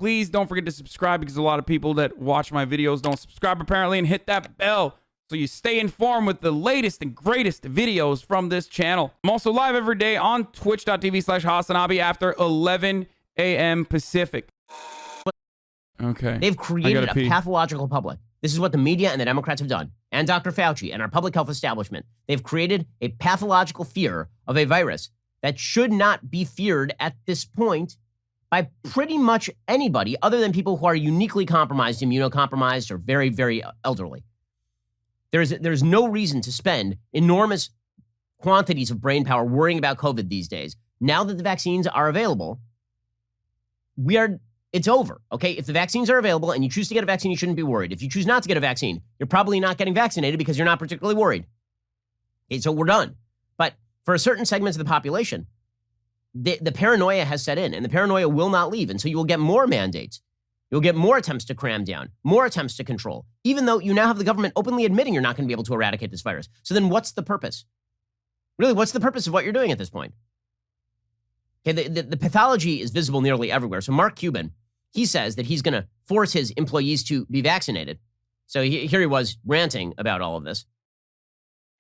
Please don't forget to subscribe, because a lot of people that watch my videos don't subscribe apparently, and hit that bell so you stay informed with the latest and greatest videos from this channel. I'm also live every day on twitch.tv/HasanAbi after 11 a.m. Pacific. Okay. They've created a pathological public. This is what the media and the Democrats have done, and Dr. Fauci and our public health establishment. They've created a pathological fear of a virus that should not be feared at this point by pretty much anybody other than people who are uniquely compromised, immunocompromised, or very, very elderly. There's no reason to spend enormous quantities of brain power worrying about COVID these days. Now that the vaccines are available, it's over, okay? If the vaccines are available and you choose to get a vaccine, you shouldn't be worried. If you choose not to get a vaccine, you're probably not getting vaccinated because you're not particularly worried. Okay, so we're done. But for certain segments of the population, the paranoia has set in, and the paranoia will not leave. And so you will get more mandates. You'll get more attempts to cram down, more attempts to control, even though you now have the government openly admitting you're not going to be able to eradicate this virus. So then what's the purpose? Really, what's the purpose of what you're doing at this point? Okay, the pathology is visible nearly everywhere. So Mark Cuban, he says that he's going to force his employees to be vaccinated. So here he was ranting about all of this.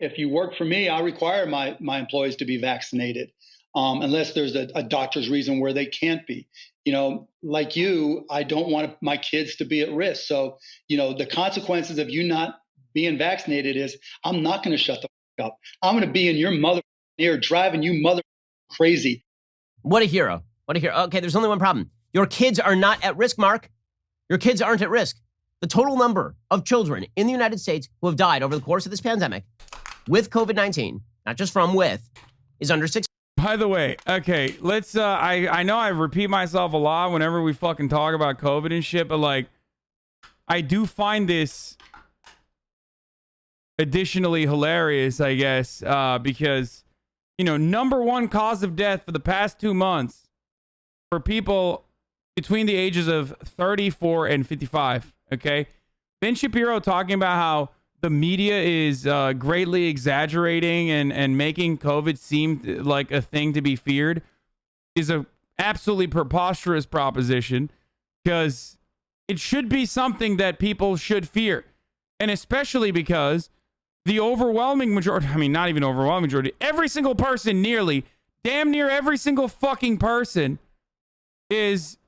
If you work for me, I require my employees to be vaccinated, unless there's a doctor's reason where they can't be. You know, like you, I don't want my kids to be at risk. So, you know, the consequences of you not being vaccinated is I'm not going to shut the fuck up. I'm going to be in your mother ear driving you mother crazy. What a hero. What a hero. Okay, there's only one problem. Your kids are not at risk, Mark. Your kids aren't at risk. The total number of children in the United States who have died over the course of this pandemic with COVID-19, not just from with, is under 6. By the way, okay, let's, I know I repeat myself a lot whenever we fucking talk about COVID and shit, but like, I do find this additionally hilarious, I guess, because, you know, #1 cause of death for the past 2 months for people between the ages of 34 and 55, okay? Ben Shapiro talking about how the media is greatly exaggerating and making COVID seem like a thing to be feared is a absolutely preposterous proposition, because it should be something that people should fear. And especially because the overwhelming majority, I mean, not even overwhelming majority, every single person, nearly, damn near every single fucking person is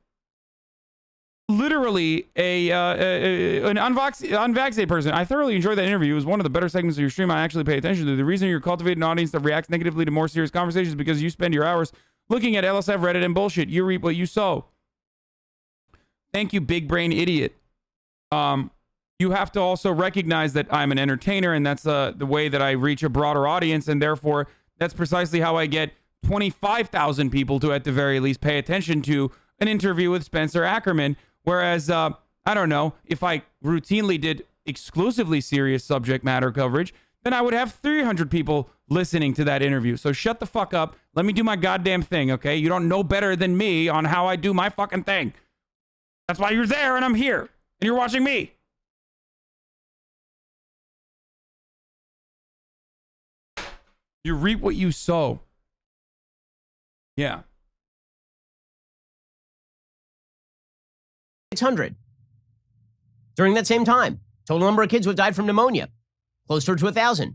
literally an unvaccinated person. I thoroughly enjoyed that interview. It was one of the better segments of your stream I actually pay attention to. The reason you're cultivating an audience that reacts negatively to more serious conversations is because you spend your hours looking at LSF, Reddit, and bullshit. You reap what you sow. Thank you, big brain idiot. You have to also recognize that I'm an entertainer, and that's the way that I reach a broader audience, and therefore that's precisely how I get 25,000 people to, at the very least, pay attention to an interview with Spencer Ackerman. Whereas, I don't know, if I routinely did exclusively serious subject matter coverage, then I would have 300 people listening to that interview. So shut the fuck up. Let me do my goddamn thing, okay? You don't know better than me on how I do my fucking thing. That's why you're there and I'm here. And you're watching me. You reap what you sow. Yeah. 600. During that same time, total number of kids who have died from pneumonia, closer to 1,000.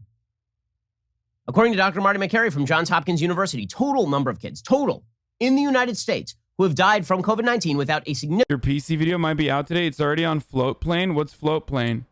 According to Dr. Marty McCary from Johns Hopkins University, total number of kids, total, in the United States, who have died from COVID-19 without a significant... Your PC video might be out today. It's already on Float Plane. What's Float Plane?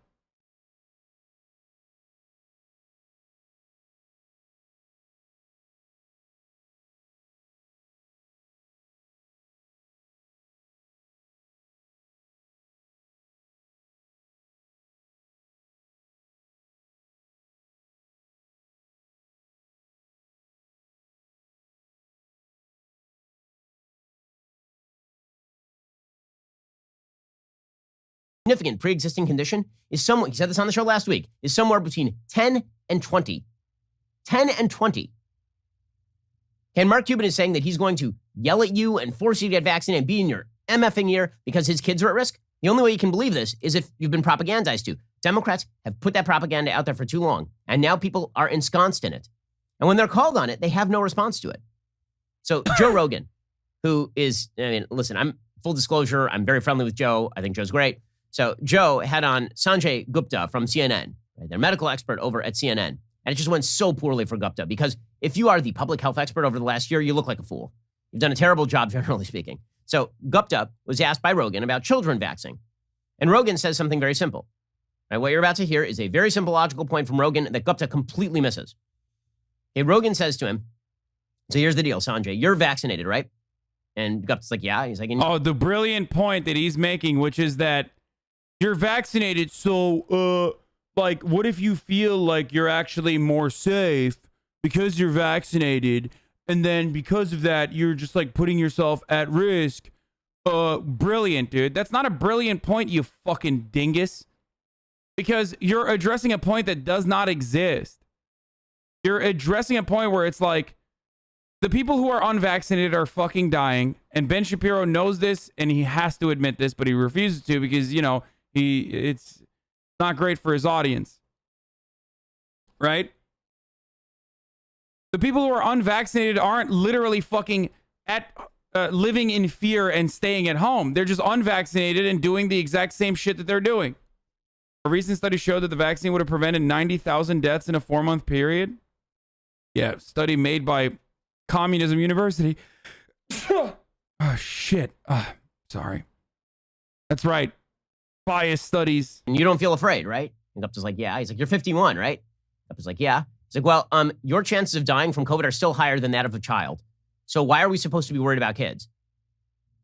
significant pre-existing condition is somewhere, he said this on the show last week, is somewhere between 10 and 20. 10 and 20. And Mark Cuban is saying that he's going to yell at you and force you to get vaccinated and be in your MFing ear because his kids are at risk. The only way you can believe this is if you've been propagandized to. Democrats have put that propaganda out there for too long, and now people are ensconced in it. And when they're called on it, they have no response to it. So Joe Rogan, who is, I mean, listen, I'm full disclosure, I'm very friendly with Joe. I think Joe's great. So Joe had on Sanjay Gupta from CNN, right? They're medical expert over at CNN. And it just went so poorly for Gupta because if you are the public health expert over the last year, you look like a fool. You've done a terrible job, generally speaking. So Gupta was asked by Rogan about children vaxxing. And Rogan says something very simple. Right, what you're about to hear is a very simple logical point from Rogan that Gupta completely misses. Okay, Rogan says to him, so here's the deal, Sanjay, you're vaccinated, right? And Gupta's like, yeah. He's like, oh, the brilliant point that he's making, which is that you're vaccinated, so, like, what if you feel like you're actually more safe because you're vaccinated, and then because of that, you're just, like, putting yourself at risk? Brilliant, dude. That's not a brilliant point, you fucking dingus. Because you're addressing a point that does not exist. You're addressing a point where it's like, the people who are unvaccinated are fucking dying, and Ben Shapiro knows this, and he has to admit this, but he refuses to because, you know, it's not great for his audience. Right? The people who are unvaccinated aren't literally fucking living in fear and staying at home. They're just unvaccinated and doing the exact same shit that they're doing. A recent study showed that the vaccine would have prevented 90,000 deaths in a 4-month period. Yeah, study made by Communism University. Oh, shit. Sorry. That's right. Bias studies. and you don't feel afraid, right? And Gupta's like, yeah. He's like, you're 51, right? Gupta's like, yeah. He's like, well, your chances of dying from COVID are still higher than that of a child. So why are we supposed to be worried about kids?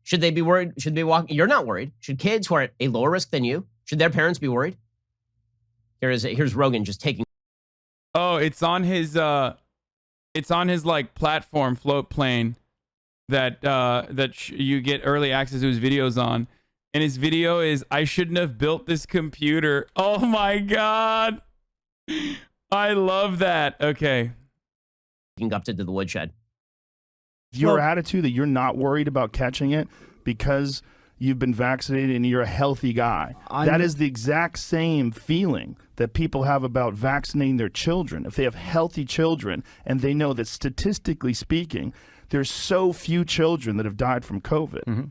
Should they be worried? Should they walk? You're not worried. Should kids who are at a lower risk than you, should their parents be worried? Here's Rogan just taking. Oh, it's on his like platform float plane that you get early access to his videos on. And his video is, I shouldn't have built this computer. Oh my God. I love that. Okay. Gupta to the woodshed. Your attitude that you're not worried about catching it because you've been vaccinated and you're a healthy guy. That is the exact same feeling that people have about vaccinating their children. If they have healthy children and they know that statistically speaking, there's so few children that have died from COVID. Mm-hmm.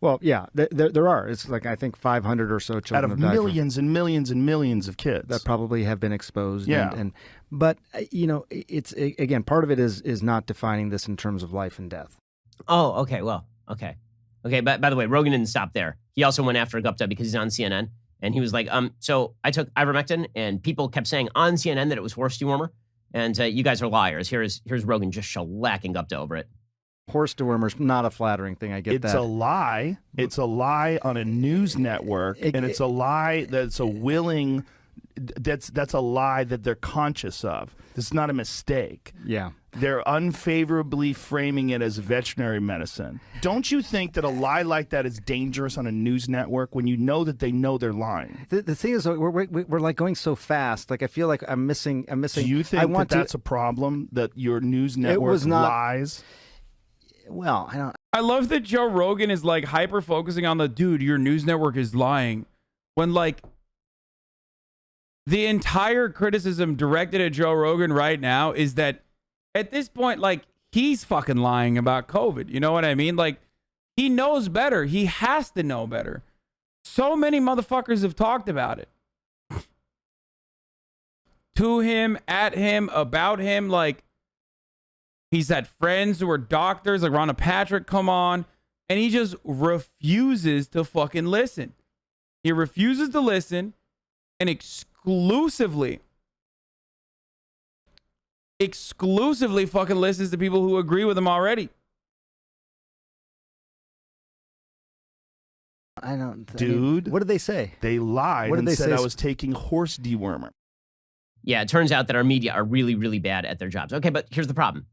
Well, yeah, there are. It's like, I think 500 or so children out of millions and millions and millions of kids that probably have been exposed. Yeah. But, you know, it's, again, part of it is not defining this in terms of life and death. Oh, okay. Well, okay. Okay, but by the way, Rogan didn't stop there. He also went after Gupta because he's on CNN. And he was like, so I took ivermectin and people kept saying on CNN that it was horse dewormer. And you guys are liars. Here's Rogan just shellacking Gupta over it. Horse dewormer's not a flattering thing. I get that. It's a lie. It's a lie on a news network. And it's a lie that's a willing, that's a lie that they're conscious of. This is not a mistake. Yeah. They're unfavorably framing it as veterinary medicine. Don't you think that a lie like that is dangerous on a news network when you know that they know they're lying? The thing is, we're like going so fast. Like, I feel like I'm missing. Do you think that's a problem, that your news network lies? Well, I don't. I love that Joe Rogan is like hyper focusing on the dude, your news network is lying. When like the entire criticism directed at Joe Rogan right now is that at this point, like, he's fucking lying about COVID. You know what I mean? Like, he knows better. He has to know better. So many motherfuckers have talked about it. To him, at him, about him. Like, he's had friends who are doctors, like Ronna Patrick, come on. And he just refuses to fucking listen. He refuses to listen and exclusively fucking listens to people who agree with him already. I don't. Dude. What did they say? They lied and said I was taking horse dewormer. Yeah, it turns out that our media are really, really bad at their jobs. Okay, but here's the problem.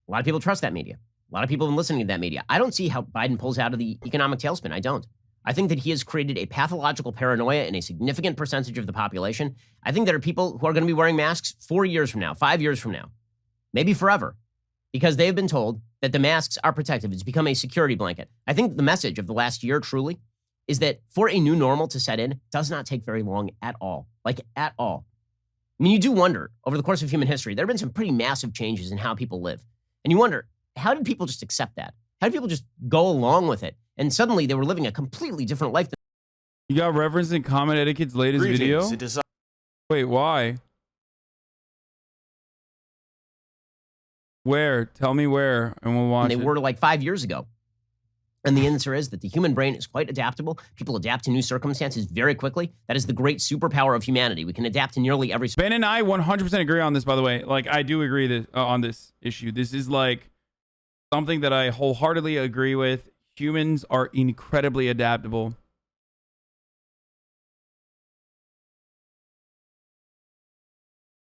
A lot of people trust that media. A lot of people have been listening to that media. I don't see how Biden pulls out of the economic tailspin. I don't. I think that he has created a pathological paranoia in a significant percentage of the population. I think there are people who are going to be wearing masks 4 years from now, 5 years from now, maybe forever, because they've been told that the masks are protective. It's become a security blanket. I think the message of the last year truly is that for a new normal to set in does not take very long at all, like at all. I mean, you do wonder, over the course of human history, there have been some pretty massive changes in how people live. And you wonder, how did people just accept that? How did people just go along with it And suddenly they were living a completely different life. You got referenced in Comment Etiquette's latest video? Wait, why? Where? Tell me where, and we'll watch They it. were like 5 years ago. And the answer is that the human brain is quite adaptable. People adapt to new circumstances very quickly. That is the great superpower of humanity. We can adapt to nearly every. Ben and I 100% agree on this, by the way. Like, I do agree that, on this issue. This is like something that I wholeheartedly agree with. Humans are incredibly adaptable.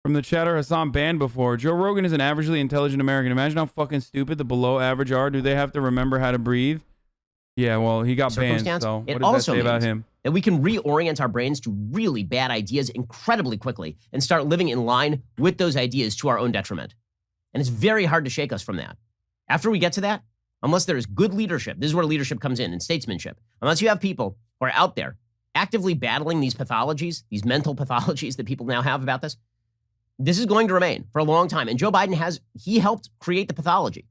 From the chatter, Hassan banned before. Joe Rogan is an averagely intelligent American. Imagine how fucking stupid the below average are. Do they have to remember how to breathe? Yeah, well, he got banned, so what does that say about him? That we can reorient our brains to really bad ideas incredibly quickly and start living in line with those ideas to our own detriment. And it's very hard to shake us from that. After we get to that, unless there is good leadership, this is where leadership comes in and statesmanship. Unless you have people who are out there actively battling these pathologies, these mental pathologies that people now have about this, this is going to remain for a long time. And Joe Biden he helped create the pathology.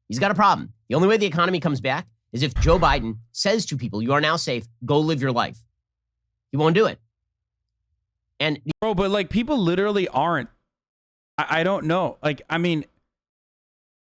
He's got a problem. The only way the economy comes back is if Joe Biden says to people, you are now safe, go live your life. He won't do it. And bro, but like people literally aren't. I don't know. Like, I mean,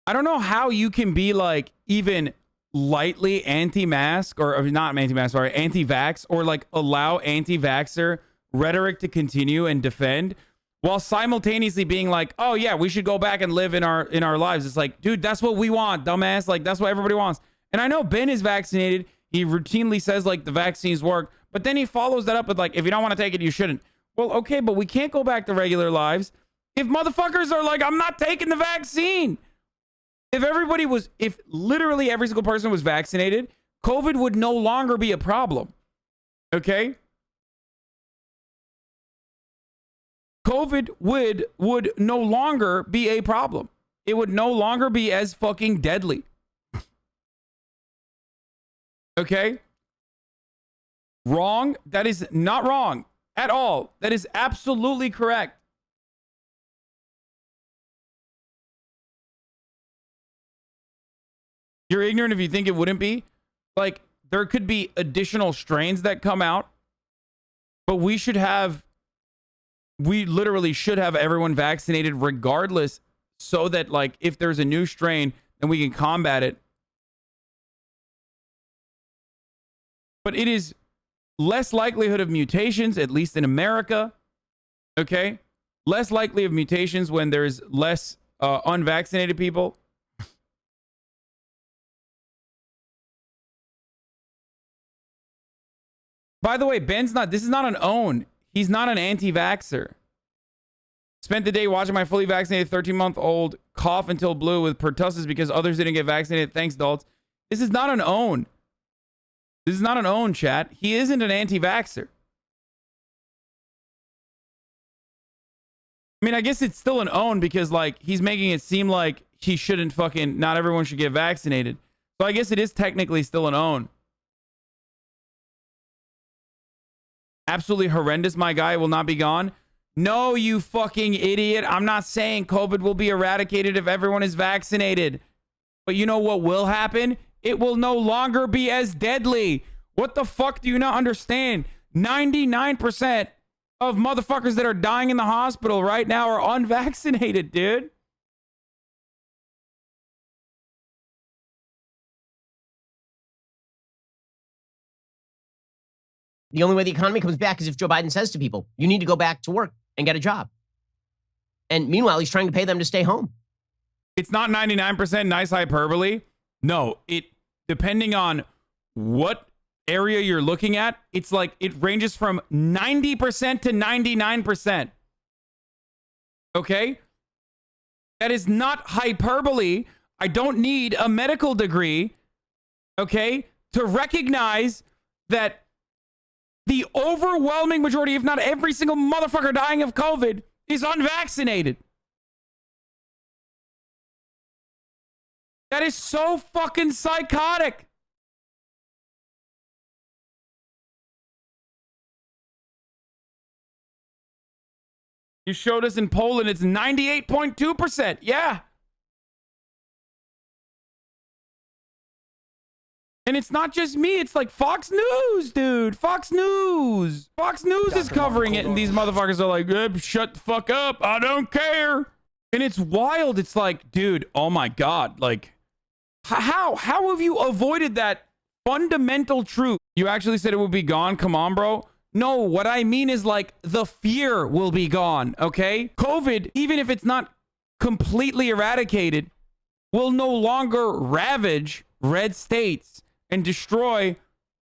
I don't know how you can be like even lightly anti-mask or not anti-mask, sorry, anti-vax, or like allow anti-vaxxer rhetoric to continue and defend while simultaneously being like, oh yeah, we should go back and live in our lives. It's like, dude, that's what we want, dumbass. Like, that's what everybody wants. And I know Ben is vaccinated. He routinely says like the vaccines work, but then he follows that up with like, if you don't want to take it, you shouldn't. Well, okay, but we can't go back to regular lives if motherfuckers are like, I'm not taking the vaccine. If literally every single person was vaccinated, COVID would no longer be a problem. Okay? COVID would no longer be a problem. It would no longer be as fucking deadly. Okay? Wrong? That is not wrong at all. That is absolutely correct. You're ignorant if you think it wouldn't be. Like, there could be additional strains that come out, but we literally should have everyone vaccinated regardless, so that like if there's a new strain, then we can combat it. But it is less likelihood of mutations, at least in America. Okay? Less likely of mutations when there's less unvaccinated people. By the way, this is not an own. He's not an anti-vaxxer. Spent the day watching my fully vaccinated 13-month-old cough until blue with pertussis because others didn't get vaccinated. Thanks, adults. This is not an own. This is not an own, chat. He isn't an anti-vaxxer. I mean, I guess it's still an own because, like, he's making it seem like he shouldn't not everyone should get vaccinated. So I guess it is technically still an own. Absolutely horrendous, my guy, will not be gone. No, you fucking idiot. I'm not saying COVID will be eradicated if everyone is vaccinated. But you know what will happen? It will no longer be as deadly. What the fuck do you not understand? 99% of motherfuckers that are dying in the hospital right now are unvaccinated, dude. the only way the economy comes back is if Joe Biden says to people, you need to go back to work and get a job. And meanwhile, he's trying to pay them to stay home. It's not 99% nice hyperbole. No, depending on what area you're looking at, it's like it ranges from 90% to 99%. Okay? That is not hyperbole. I don't need a medical degree, okay, to recognize that the overwhelming majority, if not every single motherfucker dying of COVID, is unvaccinated. That is so fucking psychotic. You showed us in Poland, it's 98.2%. Yeah. And it's not just me. It's like Fox News, dude. Fox News. Fox News is covering it, and these motherfuckers are like, shut the fuck up. I don't care. And it's wild. It's like, dude, oh my God. Like, how have you avoided that fundamental truth? You actually said it would be gone? Come on, bro. No, what I mean is like the fear will be gone, okay? COVID, even if it's not completely eradicated, will no longer ravage red states and destroy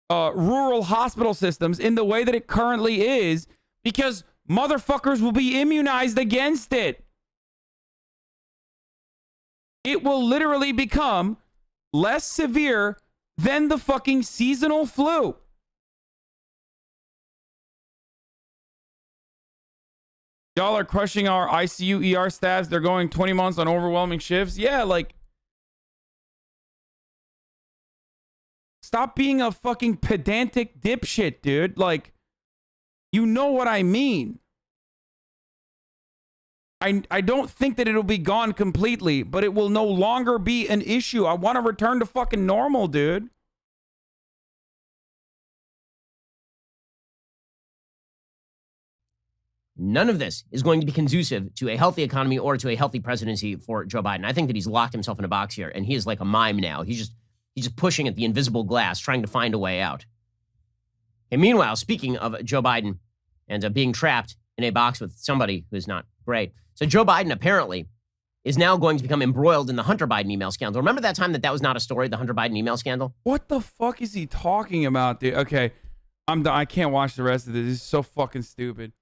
rural hospital systems in the way that it currently is, because motherfuckers will be immunized against it. It will literally become less severe than the fucking seasonal flu. Y'all are crushing our ICU ER staffs. They're going 20 months on overwhelming shifts. Yeah, like, stop being a fucking pedantic dipshit, dude. Like, you know what I mean. I don't think that it'll be gone completely, but it will no longer be an issue. I want to return to fucking normal, dude. None of this is going to be conducive to a healthy economy or to a healthy presidency for Joe Biden. I think that he's locked himself in a box here, and he is like a mime now. He's just pushing at the invisible glass, trying to find a way out. And meanwhile, speaking of Joe Biden and being trapped in a box with somebody who's not great. So Joe Biden apparently is now going to become embroiled in the Hunter Biden email scandal. Remember that time that was not a story, the Hunter Biden email scandal? What the fuck is he talking about, dude? Okay, I'm done. I can't watch the rest of this. This is so fucking stupid.